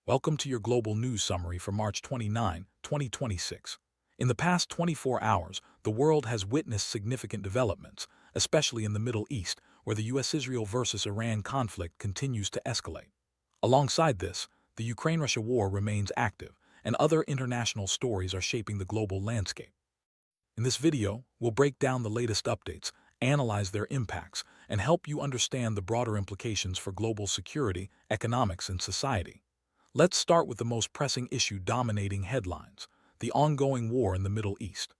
Welcome to your global news summary for March 29, 2026. In the past 24 hours, the world has witnessed significant developments, especially in the Middle East, where the U.S.-Israel versus Iran conflict continues to escalate. Alongside this, the Ukraine-Russia war remains active, and other international stories are shaping the global landscape. In this video, we'll break down the latest updates, analyze their impacts, and help you understand the broader implications for global security, economics, and society. Let's start with the most pressing issue dominating headlines: the ongoing war in the Middle East.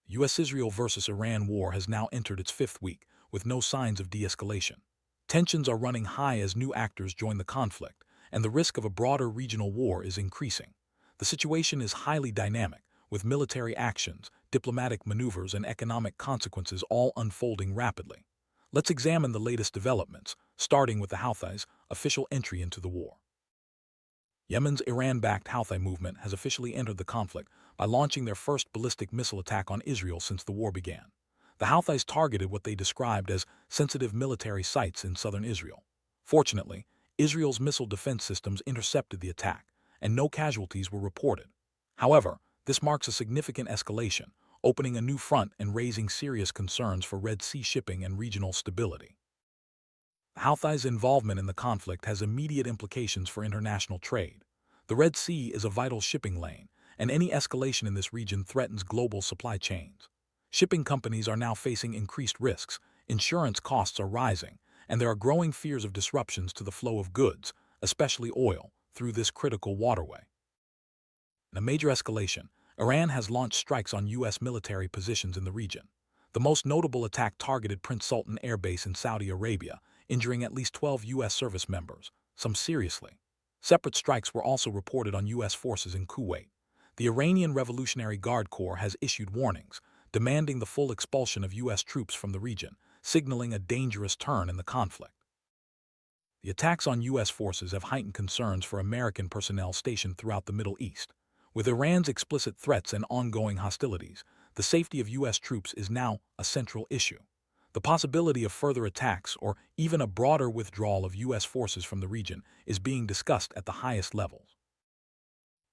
The U.S.-Israel versus Iran war has now entered its fifth week, with no signs of de-escalation. Tensions are running high as new actors join the conflict, and the risk of a broader regional war is increasing. The situation is highly dynamic, with military actions, diplomatic maneuvers, and economic consequences all unfolding rapidly. Let's examine the latest developments, starting with the Houthis' official entry into the war. Yemen's Iran-backed Houthi movement has officially entered the conflict by launching their first ballistic missile attack on Israel since the war began. The Houthis targeted what they described as sensitive military sites in southern Israel. Fortunately, Israel's missile defense systems intercepted the attack, and no casualties were reported. However, this marks a significant escalation, opening a new front and raising serious concerns for Red Sea shipping and regional stability. Houthis' involvement in the conflict has immediate implications for international trade. The Red Sea is a vital shipping lane, and any escalation in this region threatens global supply chains. Shipping companies are now facing increased risks, insurance costs are rising, and there are growing fears of disruptions to the flow of goods, especially oil, through this critical waterway. In a major escalation, Iran has launched strikes on U.S. military positions in the region. The most notable attack targeted Prince Sultan Air Base in Saudi Arabia, injuring at least 12 U.S. service members, some seriously. Separate strikes were also reported on U.S. forces in Kuwait. The Iranian Revolutionary Guard Corps has issued warnings, demanding the full expulsion of U.S. troops from the region, signaling a dangerous turn in the conflict. The attacks on U.S. forces have heightened concerns for American personnel stationed throughout the Middle East. With Iran's explicit threats and ongoing hostilities, the safety of U.S. troops is now a central issue. The possibility of further attacks or even a broader withdrawal of U.S. forces from the region is being discussed at the highest levels.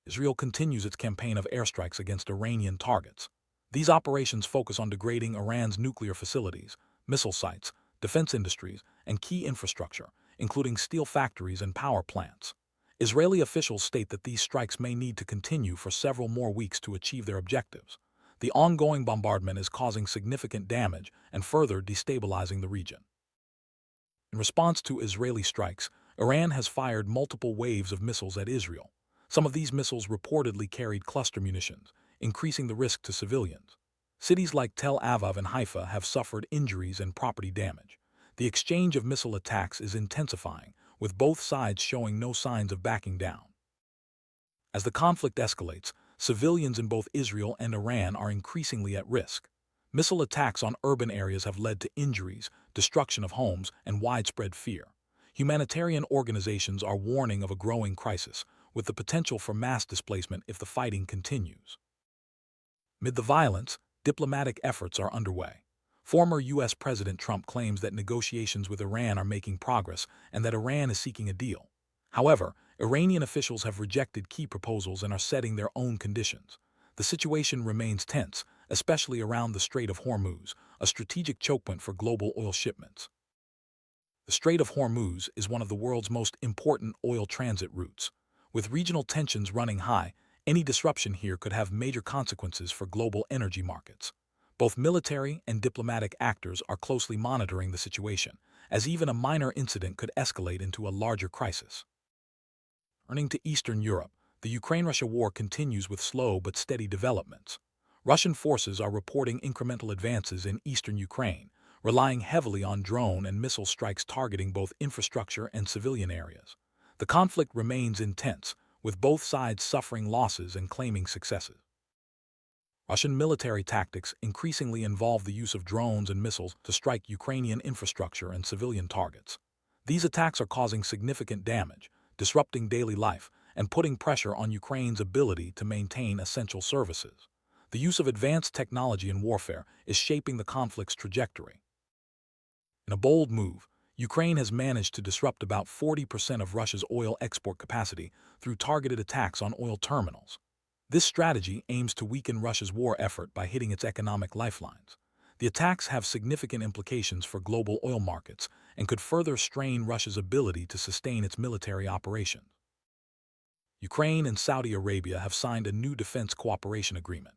Israel continues its campaign of airstrikes against Iranian targets. These operations focus on degrading Iran's nuclear facilities, missile sites, defense industries, and key infrastructure, including steel factories and power plants. Israeli officials state that these strikes may need to continue for several more weeks to achieve their objectives. The ongoing bombardment is causing significant damage and further destabilizing the region. In response to Israeli strikes, Iran has fired multiple waves of missiles at Israel. Some of these missiles reportedly carried cluster munitions, increasing the risk to civilians. Cities like Tel Aviv and Haifa have suffered injuries and property damage. The exchange of missile attacks is intensifying, with both sides showing no signs of backing down. As the conflict escalates, civilians in both Israel and Iran are increasingly at risk. Missile attacks on urban areas have led to injuries, destruction of homes, and widespread fear. Humanitarian organizations are warning of a growing crisis, with the potential for mass displacement if the fighting continues. Amid the violence, diplomatic efforts are underway. Former U.S. President Trump claims that negotiations with Iran are making progress and that Iran is seeking a deal. However, Iranian officials have rejected key proposals and are setting their own conditions. The situation remains tense, especially around the Strait of Hormuz, a strategic chokepoint for global oil shipments. The Strait of Hormuz is one of the world's most important oil transit routes. With regional tensions running high, any disruption here could have major consequences for global energy markets. Both military and diplomatic actors are closely monitoring the situation, as even a minor incident could escalate into a larger crisis. Turning to Eastern Europe, the Ukraine-Russia war continues with slow but steady developments. Russian forces are reporting incremental advances in eastern Ukraine, relying heavily on drone and missile strikes targeting both infrastructure and civilian areas. The conflict remains intense, with both sides suffering losses and claiming successes. Russian military tactics increasingly involve the use of drones and missiles to strike Ukrainian infrastructure and civilian targets. These attacks are causing significant damage, disrupting daily life, and putting pressure on Ukraine's ability to maintain essential services. The use of advanced technology in warfare is shaping the conflict's trajectory. In a bold move, Ukraine has managed to disrupt about 40% of Russia's oil export capacity through targeted attacks on oil terminals. This strategy aims to weaken Russia's war effort by hitting its economic lifelines. The attacks have significant implications for global oil markets and could further strain Russia's ability to sustain its military operations. Ukraine and Saudi Arabia have signed a new defense cooperation agreement.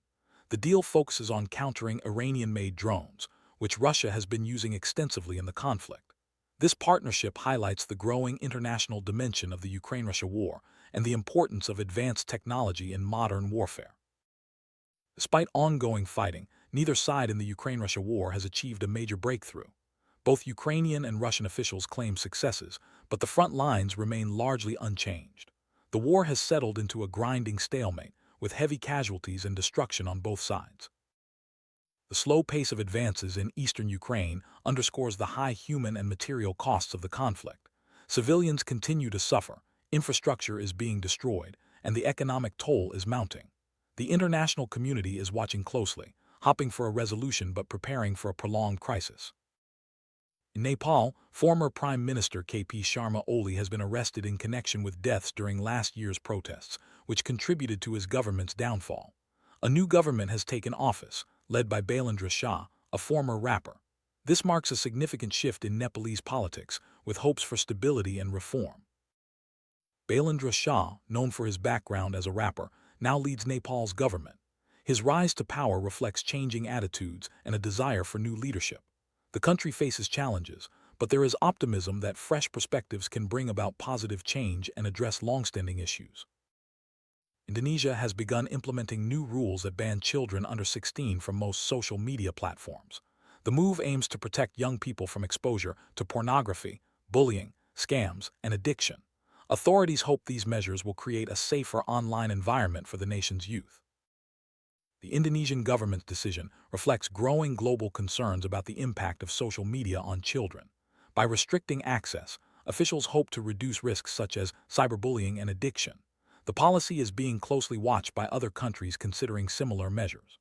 The deal focuses on countering Iranian-made drones, which Russia has been using extensively in the conflict. This partnership highlights the growing international dimension of the Ukraine-Russia war and the importance of advanced technology in modern warfare. Despite ongoing fighting, neither side in the Ukraine-Russia war has achieved a major breakthrough. Both Ukrainian and Russian officials claim successes, but the front lines remain largely unchanged. The war has settled into a grinding stalemate, with heavy casualties and destruction on both sides. The slow pace of advances in eastern Ukraine underscores the high human and material costs of the conflict. Civilians continue to suffer, infrastructure is being destroyed, and the economic toll is mounting. The international community is watching closely, hoping for a resolution but preparing for a prolonged crisis. In Nepal, former Prime Minister KP Sharma Oli has been arrested in connection with deaths during last year's protests, which contributed to his government's downfall. A new government has taken office, led by Bailendra Shah, a former rapper. This marks a significant shift in Nepalese politics, with hopes for stability and reform. Bailendra Shah, known for his background as a rapper, now leads Nepal's government. His rise to power reflects changing attitudes and a desire for new leadership. The country faces challenges, but there is optimism that fresh perspectives can bring about positive change and address long-standing issues. Indonesia has begun implementing new rules that ban children under 16 from most social media platforms. The move aims to protect young people from exposure to pornography, bullying, scams, and addiction. Authorities hope these measures will create a safer online environment for the nation's youth. The Indonesian government's decision reflects growing global concerns about the impact of social media on children. By restricting access, officials hope to reduce risks such as cyberbullying and addiction. The policy is being closely watched by other countries considering similar measures.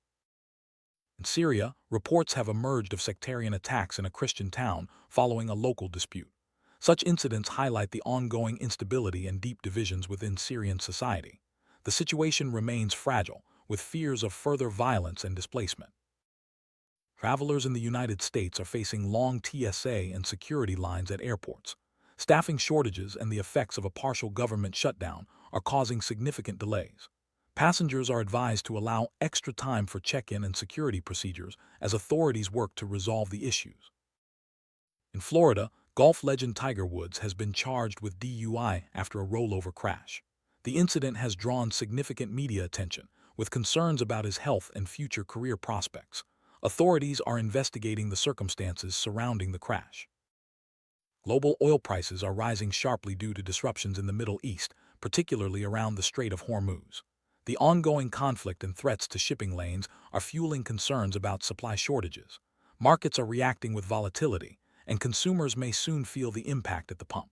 In Syria, reports have emerged of sectarian attacks in a Christian town following a local dispute. Such incidents highlight the ongoing instability and deep divisions within Syrian society. The situation remains fragile, with fears of further violence and displacement. Travelers in the United States are facing long TSA and security lines at airports. Staffing shortages and the effects of a partial government shutdown are causing significant delays. Passengers are advised to allow extra time for check-in and security procedures as authorities work to resolve the issues. In Florida, golf legend Tiger Woods has been charged with DUI after a rollover crash. The incident has drawn significant media attention, with concerns about his health and future career prospects. Authorities are investigating the circumstances surrounding the crash. Global oil prices are rising sharply due to disruptions in the Middle East, particularly around the Strait of Hormuz. The ongoing conflict and threats to shipping lanes are fueling concerns about supply shortages. Markets are reacting with volatility, and consumers may soon feel the impact at the pump.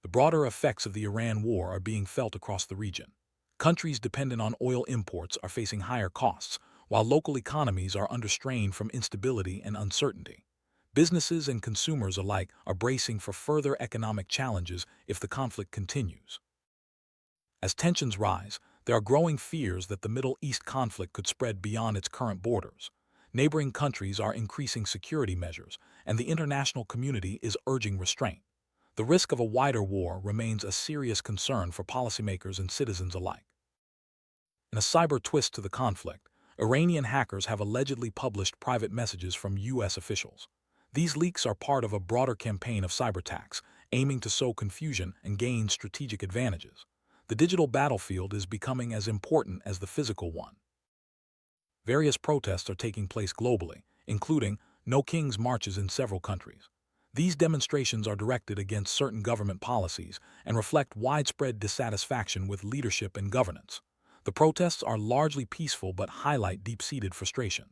The broader effects of the Iran war are being felt across the region. Countries dependent on oil imports are facing higher costs, while local economies are under strain from instability and uncertainty. Businesses and consumers alike are bracing for further economic challenges if the conflict continues. As tensions rise, there are growing fears that the Middle East conflict could spread beyond its current borders. Neighboring countries are increasing security measures, and the international community is urging restraint. The risk of a wider war remains a serious concern for policymakers and citizens alike. In a cyber twist to the conflict, Iranian hackers have allegedly published private messages from U.S. officials. These leaks are part of a broader campaign of cyberattacks, aiming to sow confusion and gain strategic advantages. The digital battlefield is becoming as important as the physical one. Various protests are taking place globally, including No Kings marches in several countries. These demonstrations are directed against certain government policies and reflect widespread dissatisfaction with leadership and governance. The protests are largely peaceful but highlight deep-seated frustration.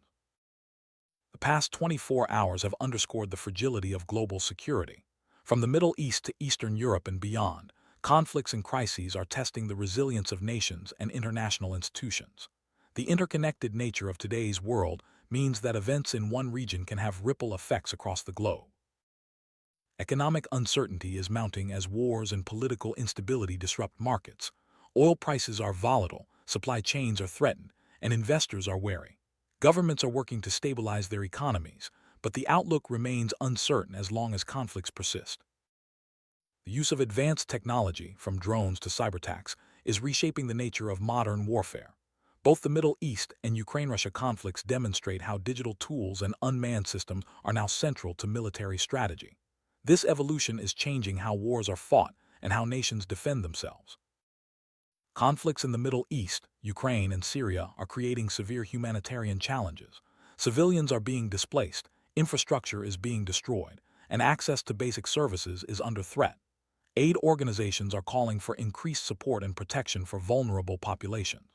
The past 24 hours have underscored the fragility of global security. From the Middle East to Eastern Europe and beyond, conflicts and crises are testing the resilience of nations and international institutions. The interconnected nature of today's world means that events in one region can have ripple effects across the globe. Economic uncertainty is mounting as wars and political instability disrupt markets. Oil prices are volatile, supply chains are threatened, and investors are wary. Governments are working to stabilize their economies, but the outlook remains uncertain as long as conflicts persist. The use of advanced technology, from drones to cyberattacks, is reshaping the nature of modern warfare. Both the Middle East and Ukraine-Russia conflicts demonstrate how digital tools and unmanned systems are now central to military strategy. This evolution is changing how wars are fought and how nations defend themselves. Conflicts in the Middle East, Ukraine, and Syria are creating severe humanitarian challenges. Civilians are being displaced, infrastructure is being destroyed, and access to basic services is under threat. Aid organizations are calling for increased support and protection for vulnerable populations.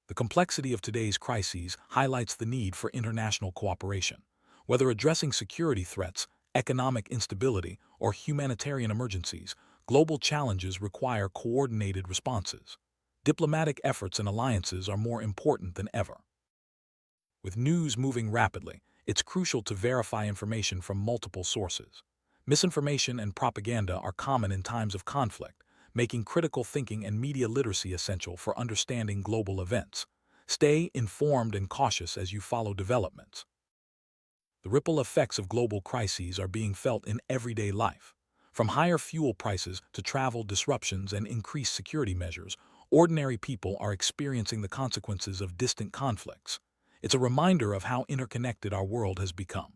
The complexity of today's crises highlights the need for international cooperation. Whether addressing security threats, economic instability, or humanitarian emergencies, global challenges require coordinated responses. Diplomatic efforts and alliances are more important than ever. With news moving rapidly, it's crucial to verify information from multiple sources. Misinformation and propaganda are common in times of conflict, making critical thinking and media literacy essential for understanding global events. Stay informed and cautious as you follow developments. The ripple effects of global crises are being felt in everyday life. From higher fuel prices to travel disruptions and increased security measures, ordinary people are experiencing the consequences of distant conflicts. It's a reminder of how interconnected our world has become.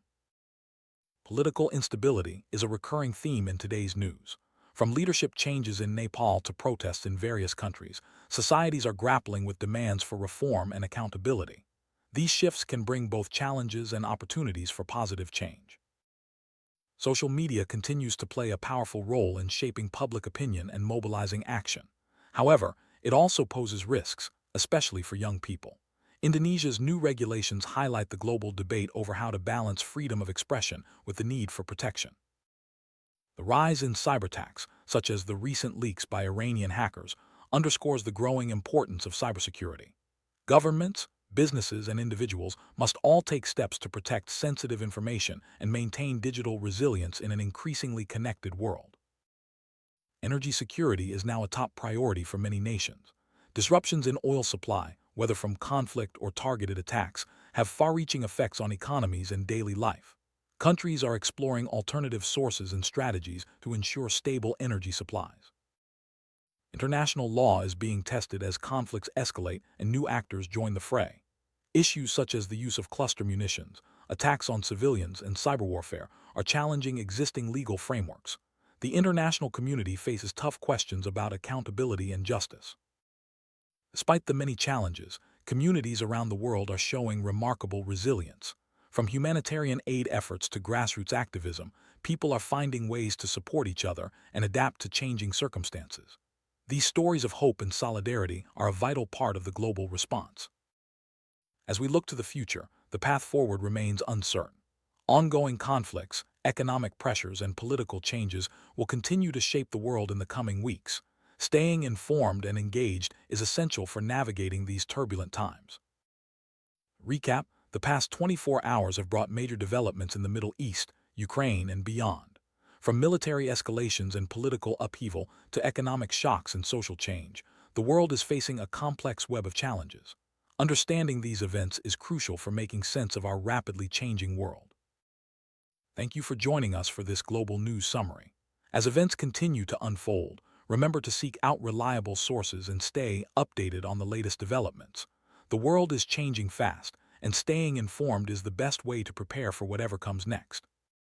Political instability is a recurring theme in today's news. From leadership changes in Nepal to protests in various countries, societies are grappling with demands for reform and accountability. These shifts can bring both challenges and opportunities for positive change. Social media continues to play a powerful role in shaping public opinion and mobilizing action. However, it also poses risks, especially for young people. Indonesia's new regulations highlight the global debate over how to balance freedom of expression with the need for protection. The rise in cyberattacks, such as the recent leaks by Iranian hackers, underscores the growing importance of cybersecurity. Governments, businesses, and individuals must all take steps to protect sensitive information and maintain digital resilience in an increasingly connected world. Energy security is now a top priority for many nations. Disruptions in oil supply, whether from conflict or targeted attacks, have far-reaching effects on economies and daily life. Countries are exploring alternative sources and strategies to ensure stable energy supplies. International law is being tested as conflicts escalate and new actors join the fray. Issues such as the use of cluster munitions, attacks on civilians, and cyber warfare are challenging existing legal frameworks. The international community faces tough questions about accountability and justice. Despite the many challenges, communities around the world are showing remarkable resilience. From humanitarian aid efforts to grassroots activism, people are finding ways to support each other and adapt to changing circumstances. These stories of hope and solidarity are a vital part of the global response. As we look to the future, the path forward remains uncertain. Ongoing conflicts, economic pressures, and political changes will continue to shape the world in the coming weeks. Staying informed and engaged is essential for navigating these turbulent times. Recap: the past 24 hours have brought major developments in the Middle East, Ukraine, and beyond. From military escalations and political upheaval to economic shocks and social change, the world is facing a complex web of challenges. Understanding these events is crucial for making sense of our rapidly changing world. Thank you for joining us for this global news summary. As events continue to unfold, remember to seek out reliable sources and stay updated on the latest developments. The world is changing fast, and staying informed is the best way to prepare for whatever comes next.